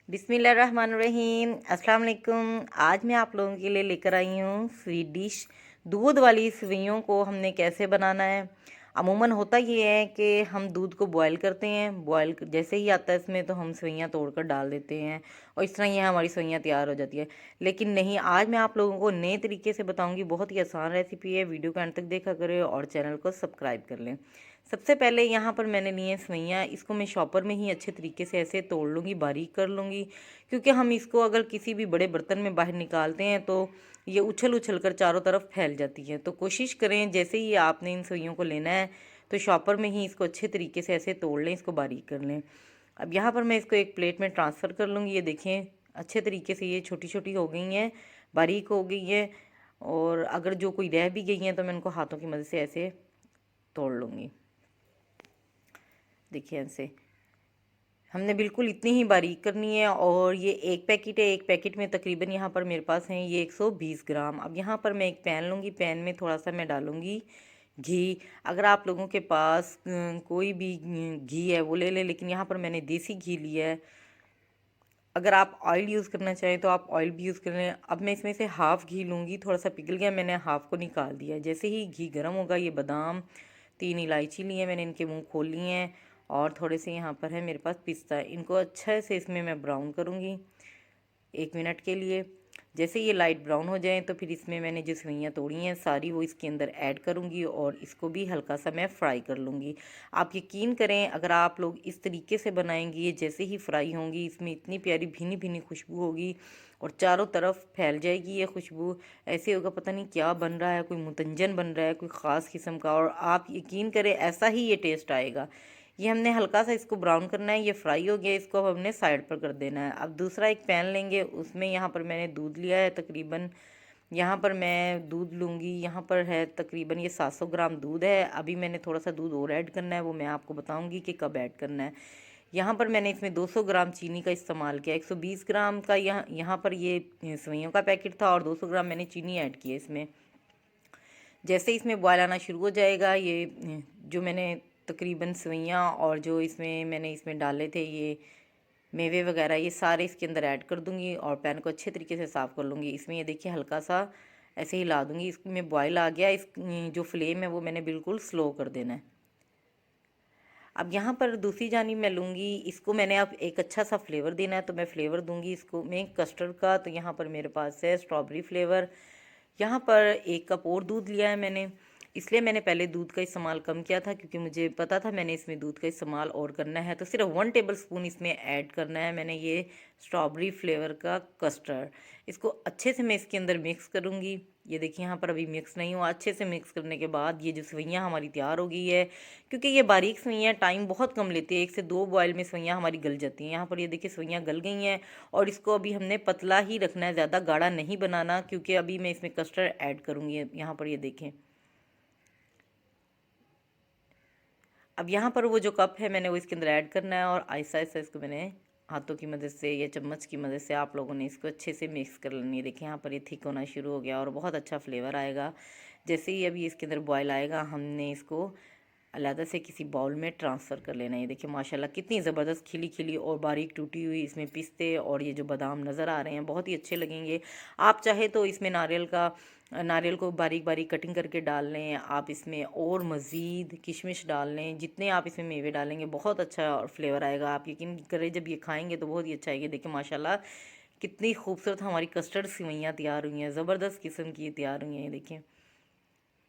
बिस्मिल्लाहिर्रहमानिर्रहीम। अस्सलाम वालेकुम। आज मैं आप लोगों के लिए लेकर आई हूँ स्वीट डिश। दूध वाली सेवइयों को हमने कैसे बनाना है। अमूमन होता ये है कि हम दूध को बॉयल करते हैं, बॉयल जैसे ही आता है इसमें तो हम सेवइयाँ तोड़कर डाल देते हैं और इस तरह ये हमारी सेवइयाँ तैयार हो जाती है। लेकिन नहीं, आज मैं आप लोगों को नए तरीके से बताऊँगी। बहुत ही आसान रेसिपी है। वीडियो को अंत तक देखा करें और चैनल को सब्सक्राइब कर लें। सबसे पहले यहाँ पर मैंने लिए हैं सेवइयाँ। इसको मैं शॉपर में ही अच्छे तरीके से ऐसे तोड़ लूँगी, बारीक कर लूँगी, क्योंकि हम इसको अगर किसी भी बड़े बर्तन में बाहर निकालते हैं तो ये उछल उछल कर चारों तरफ फैल जाती है। तो कोशिश करें जैसे ही आपने इन सेवइयों को लेना है तो शॉपर में ही इसको अच्छे तरीके से ऐसे तोड़ लें, इसको बारीक कर लें। अब यहाँ पर मैं इसको एक प्लेट में ट्रांसफ़र कर लूँगी। ये देखें अच्छे तरीके से ये छोटी छोटी हो गई हैं, बारीक हो गई है। और अगर जो कोई रह भी गई हैं तो मैं उनको हाथों की मदद से ऐसे तोड़ लूँगी। देखिए ऐसे हमने बिल्कुल इतनी ही बारीक करनी है। और ये एक पैकेट है, एक पैकेट में तकरीबन यहाँ पर मेरे पास हैं ये 120 ग्राम। अब यहाँ पर मैं एक पैन लूँगी, पैन में थोड़ा सा मैं डालूँगी घी। अगर आप लोगों के पास कोई भी घी है वो ले लें, लेकिन यहाँ पर मैंने देसी घी लिया है। अगर आप ऑयल यूज़ करना चाहें तो आप ऑयल भी यूज़ कर लें। अब मैं इसमें से हाफ़ घी लूँगी, थोड़ा सा पिघल गया, मैंने हाफ़ को निकाल दिया। जैसे ही घी गर्म होगा, ये बादाम 3 इलायची ली है मैंने, इनके मुंह खोल लिए हैं। और थोड़े से यहाँ पर है मेरे पास पिस्ता, इनको अच्छे से इसमें मैं ब्राउन करूँगी 1 मिनट के लिए। जैसे ये लाइट ब्राउन हो जाए तो फिर इसमें मैंने जो सेवइयाँ तोड़ी हैं सारी वो इसके अंदर ऐड करूँगी और इसको भी हल्का सा मैं फ्राई कर लूँगी। आप यकीन करें अगर आप लोग इस तरीके से बनाएंगी, ये जैसे ही फ्राई होंगी इसमें इतनी प्यारी भीनी भीनी खुशबू होगी और चारों तरफ फैल जाएगी ये खुशबू। ऐसे होगा पता नहीं क्या बन रहा है, कोई मुतंजन बन रहा है कोई ख़ास किस्म का। और आप यकीन करें ऐसा ही ये टेस्ट आएगा। ये हमने हल्का सा इसको ब्राउन करना है, ये फ्राई हो गया, इसको अब हमने साइड पर कर देना है। अब दूसरा एक पैन लेंगे, उसमें यहाँ पर मैंने दूध लिया है तकरीबन, यहाँ पर मैं दूध लूँगी, यहाँ पर है तकरीबन ये 700 ग्राम दूध है। अभी मैंने थोड़ा सा दूध और ऐड करना है, वो मैं आपको बताऊँगी कि कब ऐड करना है। यहाँ पर मैंने इसमें 200 ग्राम चीनी का इस्तेमाल किया। 120 ग्राम का यहाँ पर ये सेवइयों का पैकेट था और 200 ग्राम मैंने चीनी ऐड की है इसमें। जैसे इसमें बॉयल आना शुरू हो जाएगा, ये जो मैंने तकरीबन सेवइयाँ और जो इसमें मैंने इसमें डाले थे ये मेवे वगैरह, ये सारे इसके अंदर ऐड कर दूंगी और पैन को अच्छे तरीके से साफ़ कर लूँगी। इसमें ये देखिए हल्का सा ऐसे हिला दूँगी, इसमें बॉयल आ गया। इस जो फ्लेम है वो मैंने बिल्कुल स्लो कर देना है। अब यहाँ पर दूसरी जानिब मैं लूँगी इसको, मैंने अब एक अच्छा सा फ्लेवर देना है तो मैं फ्लेवर दूँगी इसको मैं कस्टर्ड का। तो यहाँ पर मेरे पास है स्ट्रॉबेरी फ्लेवर। यहाँ पर 1 कप और दूध लिया है मैंने, इसलिए मैंने पहले दूध का इस्तेमाल कम किया था क्योंकि मुझे पता था मैंने इसमें दूध का इस्तेमाल और करना है। तो सिर्फ 1 टेबल स्पून इसमें ऐड करना है मैंने ये स्ट्रॉबेरी फ्लेवर का कस्टर्ड। इसको अच्छे से मैं इसके अंदर मिक्स करूँगी। ये देखिए यहाँ पर अभी मिक्स नहीं हुआ। अच्छे से मिक्स करने के बाद ये जो सेवइयाँ हमारी तैयार हो गई है, क्योंकि ये बारीक सेवइयाँ टाइम बहुत कम लेती है, 1 से 2 बॉयल में सेवइयाँ हमारी गल जाती हैं। यहाँ पर ये देखिए सेवइयाँ गल गई हैं और इसको अभी हमने पतला ही रखना है, ज़्यादा गाढ़ा नहीं बनाना, क्योंकि अभी मैं इसमें कस्टर्ड ऐड करूँगी। यहाँ पर ये देखें, अब यहाँ पर वो जो कप है मैंने वो इसके अंदर ऐड करना है और आहिस्ता आहिस्ता इसको मैंने हाथों की मदद से या चम्मच की मदद से आप लोगों ने इसको अच्छे से मिक्स कर लेनी है। देखिए यहाँ पर ये थिक होना शुरू हो गया और बहुत अच्छा फ्लेवर आएगा। जैसे ही अभी इसके अंदर बॉयल आएगा हमने इसको अलहदा से किसी बाउल में ट्रांसफ़र कर लेना है। ये देखिए माशाल्लाह कितनी ज़बरदस्त खिली खिली और बारीक टूटी हुई इसमें पिस्ते और ये जो बादाम नज़र आ रहे हैं बहुत ही अच्छे लगेंगे। आप चाहे तो इसमें नारियल को बारीक बारीक कटिंग करके डाल लें, आप इसमें और मज़ीद किशमिश डाल लें। जितने आप इसमें मेवे डालेंगे बहुत अच्छा फ्लेवर आएगा। आप यकीन करें जब ये खाएंगे तो बहुत ही अच्छा आएगा। देखिए माशाल्लाह कितनी खूबसूरत हमारी कस्टर्ड सेवइयाँ तैयार हुई हैं, ज़बरदस्त किस्म की तैयार हुई हैं। ये देखिए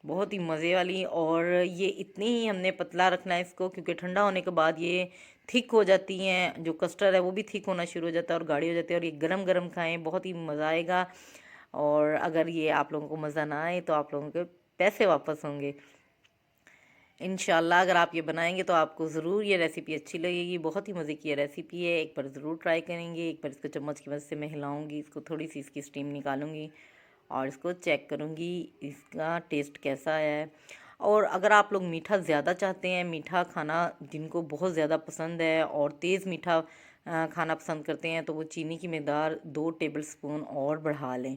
बहुत ही मज़े वाली। और ये इतनी ही हमने पतला रखना है इसको, क्योंकि ठंडा होने के बाद ये थिक हो जाती हैं। जो कस्टर्ड है वो भी थिक होना शुरू हो जाता है और गाढ़ी हो जाती है। और ये गरम गरम खाएं, बहुत ही मज़ा आएगा। और अगर ये आप लोगों को मज़ा ना आए तो आप लोगों के पैसे वापस होंगे इंशाल्लाह। अगर आप ये बनाएंगे तो आपको ज़रूर ये रेसिपी अच्छी लगेगी। बहुत ही मज़े की ये रेसिपी है, एक बार ज़रूर ट्राई करेंगे। एक बार इसको चम्मच की मदद से मैं हिलाऊंगी, इसको थोड़ी सी इसकी स्टीम निकालूंगी और इसको चेक करूँगी इसका टेस्ट कैसा है। और अगर आप लोग मीठा ज़्यादा चाहते हैं, मीठा खाना जिनको बहुत ज़्यादा पसंद है और तेज़ मीठा खाना पसंद करते हैं, तो वो चीनी की मकदार 2 टेबल स्पून और बढ़ा लें।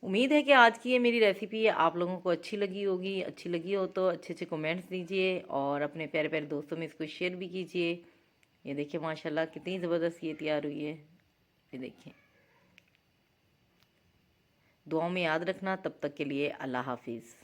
उम्मीद है कि आज की ये मेरी रेसिपी आप लोगों को अच्छी लगी होगी। अच्छी लगी हो तो अच्छे अच्छे कमेंट्स दीजिए और अपने प्यारे प्यारे दोस्तों में इसको शेयर भी कीजिए। ये देखिए माशाल्लाह कितनी ज़बरदस्त ये तैयार हुई है। ये देखिए, दुआओं में याद रखना। तब तक के लिए अल्लाह हाफिज़।